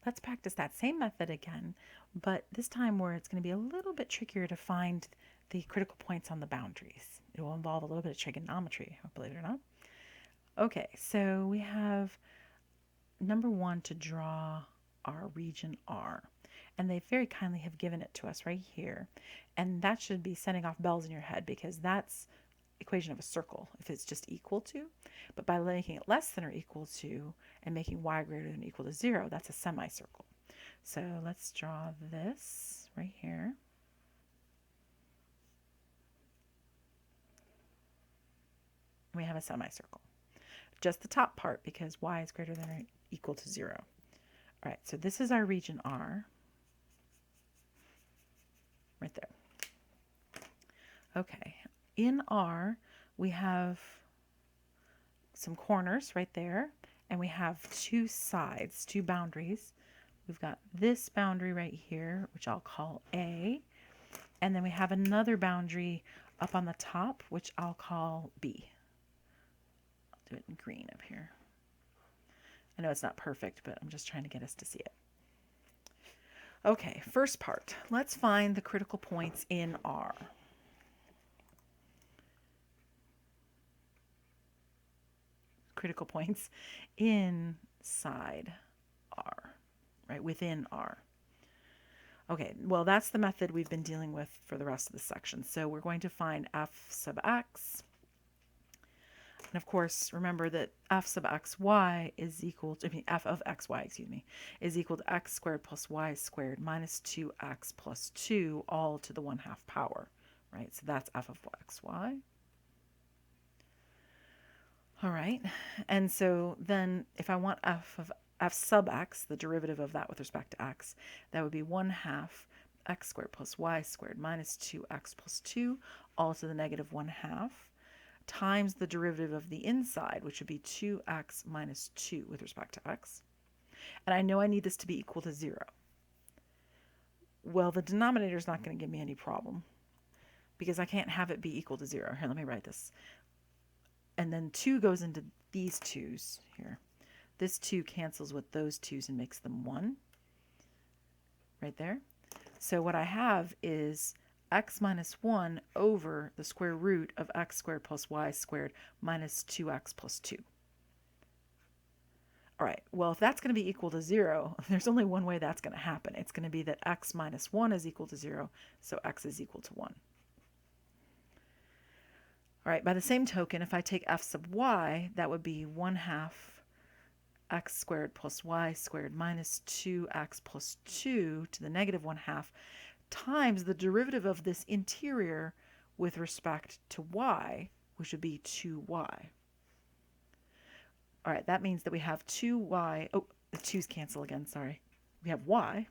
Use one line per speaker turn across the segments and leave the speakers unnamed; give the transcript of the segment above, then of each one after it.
let's practice that same method again, but this time where it's going to be a little bit trickier to find the critical points on the boundaries. It will involve a little bit of trigonometry, believe it or not. Okay, so we have number 1 to draw our region R. And they very kindly have given it to us right here. And that should be setting off bells in your head because that's equation of a circle if it's just equal to. But by making it less than or equal to and making y greater than or equal to 0, that's a semicircle. So let's draw this right here. And we have a semicircle. Just the top part because y is greater than or equal to 0. All right, so this is our region R. Right there. Okay, in R, we have some corners right there, and we have two sides, two boundaries. We've got this boundary right here, which I'll call A, and then we have another boundary up on the top, which I'll call B. I'll do it in green up here. I know it's not perfect, but I'm just trying to get us to see it. Okay, first part. Let's find the critical points in R. Critical points inside R, right, within R. Okay, well, that's the method we've been dealing with for the rest of the section. So we're going to find f sub x. And of course, remember that f sub xy is equal to, f of xy, excuse me, is equal to x squared plus y squared minus 2x plus 2 all to the 1/2 power, right? So that's f of xy. All right, and so then if I want f sub x, the derivative of that with respect to x, that would be 1/2 x squared plus y squared minus 2x plus 2 all to the negative 1/2 times the derivative of the inside, which would be 2x minus 2 with respect to x. And I know I need this to be equal to 0. Well, the denominator is not going to give me any problem because I can't have it be equal to 0. Here, let me write this. And then 2 goes into these 2's here. This 2 cancels with those 2's and makes them 1. Right there. So what I have is x minus 1 over the square root of x squared plus y squared minus 2x plus 2. All right, well, if that's going to be equal to 0, there's only one way that's going to happen. It's going to be that x minus 1 is equal to 0, so x is equal to 1. All right, by the same token, if I take f sub y, that would be 1/2 x squared plus y squared minus 2x plus 2 to the negative 1/2 times the derivative of this interior with respect to y, which would be 2y. All right, that means that we have 2y, oh, the 2's cancel again, sorry. We have y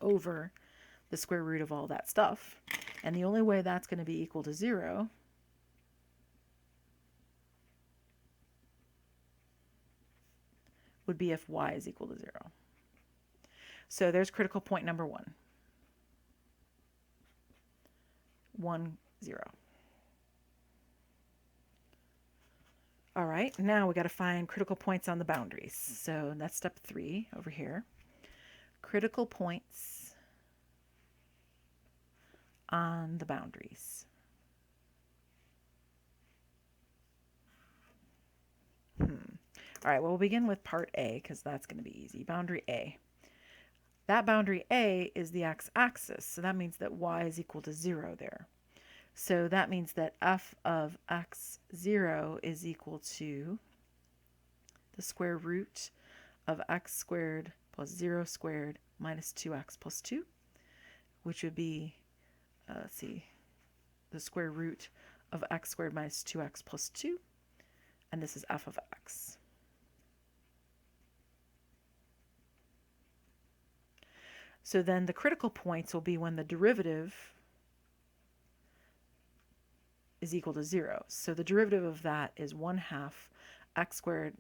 over the square root of all that stuff. And the only way that's going to be equal to 0 would be if y is equal to 0. So there's critical point number 1. 1, 0. All right, now we got to find critical points on the boundaries. So that's step 3 over here. Critical points on the boundaries. All right, well, we'll begin with part A because that's going to be easy. Boundary A. That boundary A is the x-axis, so that means that y is equal to 0 there. So that means that f of x0 is equal to the square root of x squared plus 0 squared minus 2x plus 2, which would be, let's see, the square root of x squared minus 2x plus 2, and this is f of x. So then the critical points will be when the derivative is equal to 0. So the derivative of that is 1/2 x squared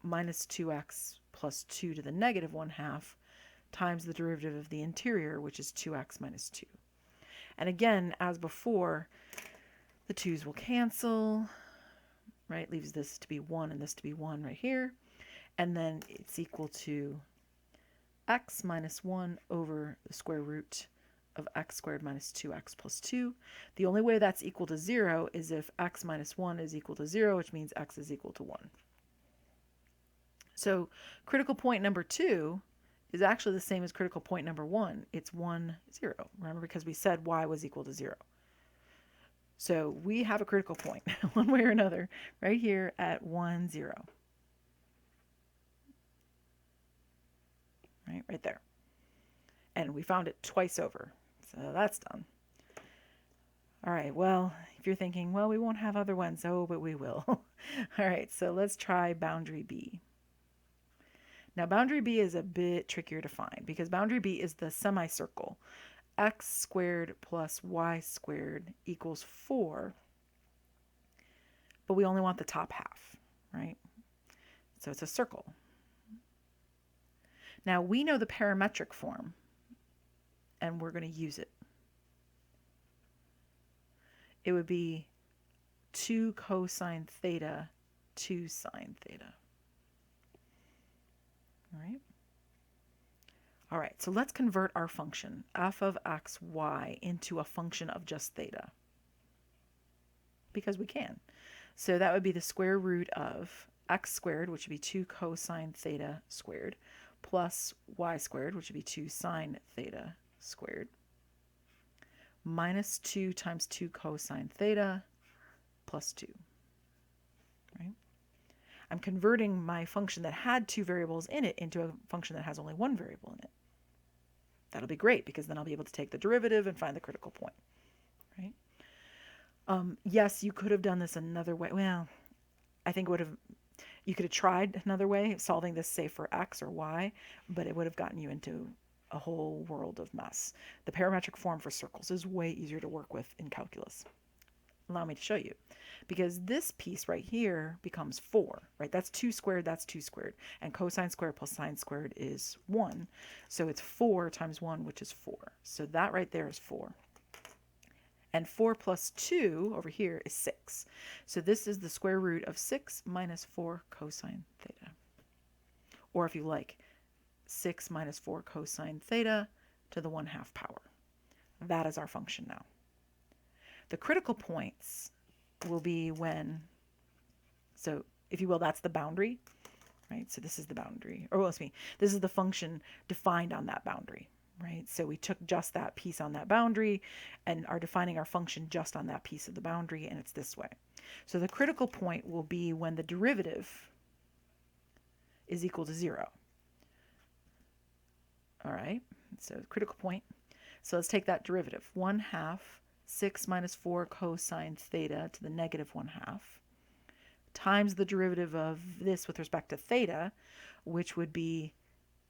minus 2x plus 2 to the negative 1/2 times the derivative of the interior, which is 2x minus 2. And again, as before, the 2's will cancel, right? Leaves this to be 1 and this to be 1 right here. And then it's equal to x minus 1 over the square root of x squared minus 2x plus 2. The only way that's equal to 0 is if x minus 1 is equal to 0, which means x is equal to 1. So critical point number 2 is actually the same as critical point number 1. It's 1, 0. Remember, because we said y was equal to 0. So we have a critical point, one way or another, right here at 1, 0. Right there. And we found it twice over. So that's done. All right, well, if you're thinking, well, we won't have other ones. Oh, but we will. All right, so let's try boundary B. Now, boundary B is a bit trickier to find because boundary B is the semicircle. X squared plus y squared equals 4, but we only want the top half, right? So it's a circle. Now, we know the parametric form, and we're going to use it. It would be 2 cosine theta, 2 sine theta. All right. All right, so let's convert our function, f of x, y, into a function of just theta. Because we can. So that would be the square root of x squared, which would be 2 cosine theta squared, plus y squared, which would be 2 sine theta squared, minus 2 times 2 cosine theta plus 2. Right? I'm converting my function that had 2 variables in it into a function that has only 1 variable in it. That'll be great because then I'll be able to take the derivative and find the critical point. Right? Yes, you could have done this another way. Well, I think you could have tried another way, solving this, say, for x or y, but it would have gotten you into a whole world of mess. The parametric form for circles is way easier to work with in calculus. Allow me to show you. Because this piece right here becomes 4, right? That's 2 squared, that's 2 squared. And cosine squared plus sine squared is 1. So it's 4 times 1, which is 4. So that right there is 4. And 4 plus 2 over here is 6. So this is the square root of 6 minus 4 cosine theta. Or if you like, 6 minus 4 cosine theta to the 1/2 power. That is our function now. The critical points will be when, so if you will, that's the boundary, right? So this is the boundary, or well, excuse me, this is the function defined on that boundary, right? So we took just that piece on that boundary and are defining our function just on that piece of the boundary, and it's this way. So the critical point will be when the derivative is equal to 0. All right, so critical point. So let's take that derivative. 1/2 6 minus 4 cosine theta to the negative 1/2 times the derivative of this with respect to theta, which would be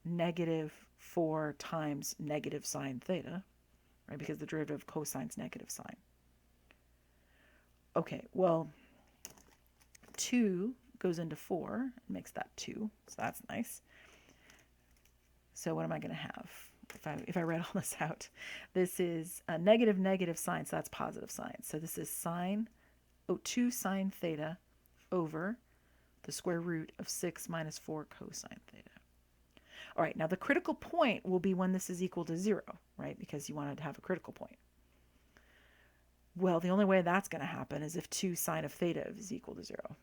negative 4 times negative sine theta, right? Because the derivative of cosine is negative sine. Okay, well, 2 goes into 4 and makes that 2, so that's nice. So what am I going to have? If I read all this out, this is a negative sine, so that's positive sine. So this is 2 sine theta over the square root of 6 minus 4 cosine theta. All right, now the critical point will be when this is equal to 0, right? Because you wanted to have a critical point. Well, the only way that's going to happen is if 2 sine of theta is equal to 0.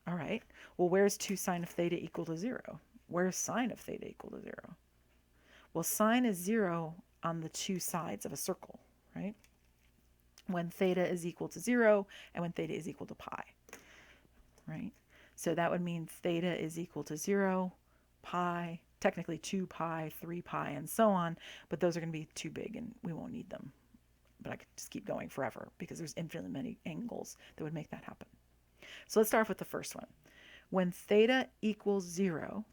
All right, well, where's 2 sine of theta equal to 0? Where's sine of theta equal to 0? Well, sine is 0 on the 2 sides of a circle, right? When theta is equal to 0 and when theta is equal to pi, right? So that would mean theta is equal to 0, pi, technically 2 pi, 3 pi, and so on, but those are going to be too big and we won't need them. But I could just keep going forever because there's infinitely many angles that would make that happen. So let's start off with the first one. When theta equals 0,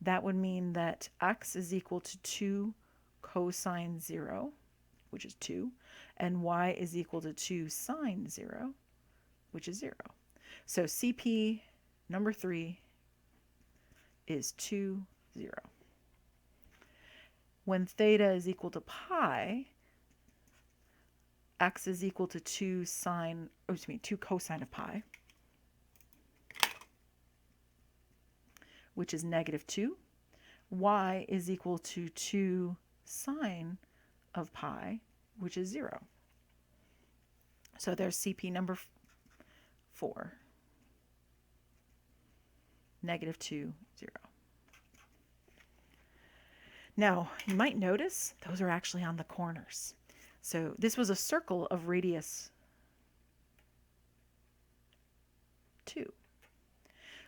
that would mean that x is equal to 2 cosine 0, which is 2, and y is equal to 2 sine 0, which is 0. So CP number 3 is 2, 0. When theta is equal to pi, x is equal to 2 cosine of pi, which is negative 2. Y is equal to 2 sine of pi, which is 0. So there's CP number 4. Negative 2, 0. Now, you might notice those are actually on the corners. So this was a circle of radius 2.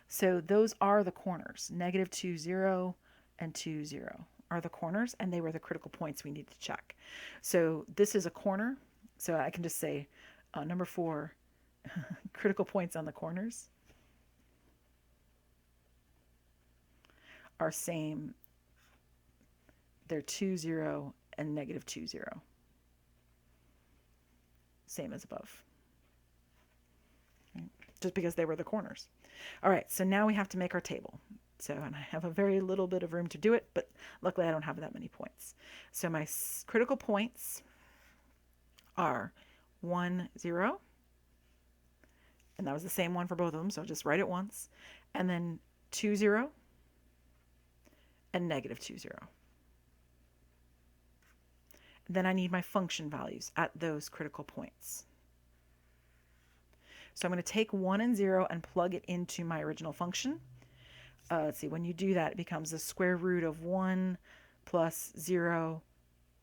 So those are the corners. Negative 2, 0, and 2, 0 are the corners, and they were the critical points we need to check. So this is a corner. So I can just say number 4, critical points on the corners are same. They're 2, 0, and negative 2, 0. Same as above. Right? Just because they were the corners. All right, so now we have to make our table. So, and I have a very little bit of room to do it, but luckily I don't have that many points. So my critical points are 1, 0. And that was the same one for both of them, so I'll just write it once. And then 2, 0, and negative 2, 0. Then I need my function values at those critical points. So I'm going to take 1 and 0 and plug it into my original function. Let's see, when you do that, it becomes the square root of 1 plus 0,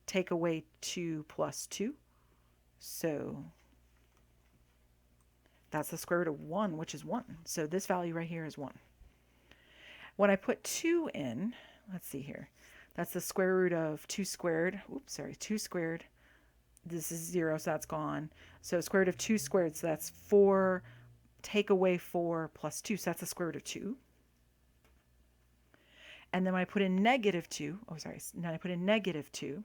take away 2 plus 2. So that's the square root of 1, which is 1. So this value right here is 1. When I put 2 in, let's see here. That's the square root of 2 squared. Oops, sorry, 2 squared. This is 0, so that's gone. So square root of 2 squared, so that's 4. Take away 4 plus 2, so that's the square root of 2. And then when I put in negative 2, now I put in negative 2,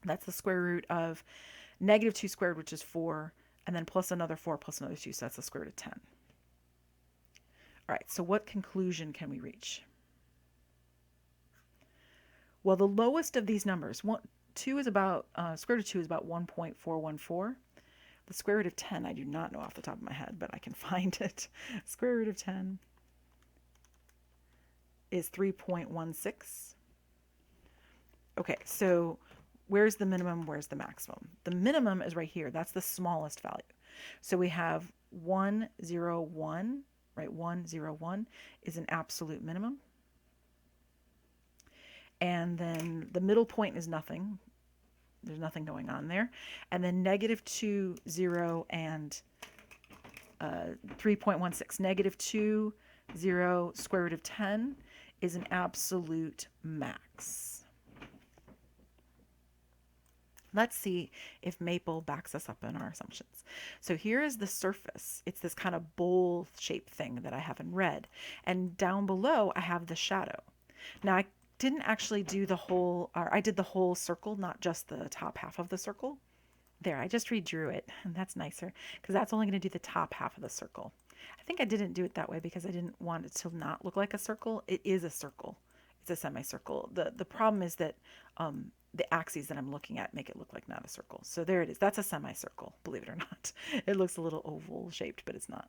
that's the square root of negative 2 squared, which is 4, and then plus another 4 plus another 2, so that's the square root of 10. All right, so what conclusion can we reach? Well, the lowest of these numbers, square root of 2 is about 1.414. The square root of 10, I do not know off the top of my head, but I can find it. Square root of 10 is 3.16. Okay, so where's the minimum? Where's the maximum? The minimum is right here. That's the smallest value. So we have 1, 0, 1, right? 1, 0, 1 is an absolute minimum. And then the middle point is nothing. There's nothing going on there. And then negative 2, 0, and 3.16. Negative 2, 0, square root of 10 is an absolute max. Let's see if Maple backs us up in our assumptions. So here is the surface. It's this kind of bowl-shaped thing that I have in red. And down below, I have the shadow. Now, I didn't actually do the whole, or I did the whole circle, not just the top half of the circle. There, I just redrew it, and that's nicer, because that's only going to do the top half of the circle. I think I didn't do it that way because I didn't want it to not look like a circle. It is a circle. It's a semicircle. The problem is that the axes that I'm looking at make it look like not a circle. So there it is. That's a semicircle, believe it or not. It looks a little oval shaped, but it's not.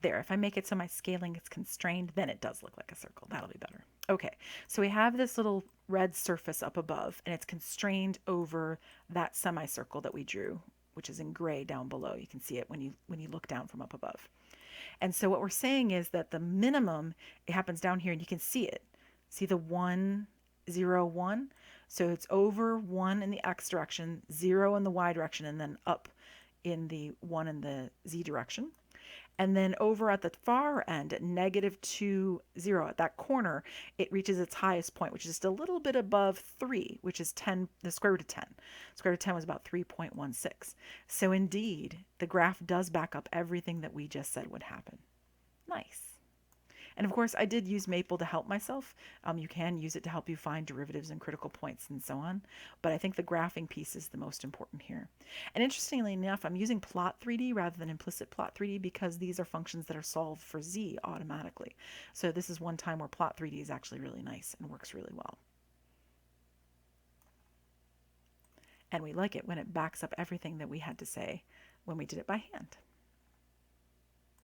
There, if I make it so my scaling is constrained, then it does look like a circle. That'll be better. Okay, so we have this little red surface up above, and it's constrained over that semicircle that we drew, which is in gray down below. You can see it when you look down from up above. And so what we're saying is that the minimum, it happens down here, and you can see it. See the 1, 0, 1? So it's over 1 in the x direction, 0 in the y direction, and then up in the 1 in the z direction. And then over at the far end, at negative 2, 0, at that corner, it reaches its highest point, which is just a little bit above 3, which is 10, the square root of 10. Square root of 10 was about 3.16. So indeed, the graph does back up everything that we just said would happen. Nice. And of course, I did use Maple to help myself. You can use it to help you find derivatives and critical points and so on. But I think the graphing piece is the most important here. And interestingly enough, I'm using plot 3D rather than implicit plot 3D because these are functions that are solved for z automatically. So this is one time where plot 3D is actually really nice and works really well. And we like it when it backs up everything that we had to say when we did it by hand.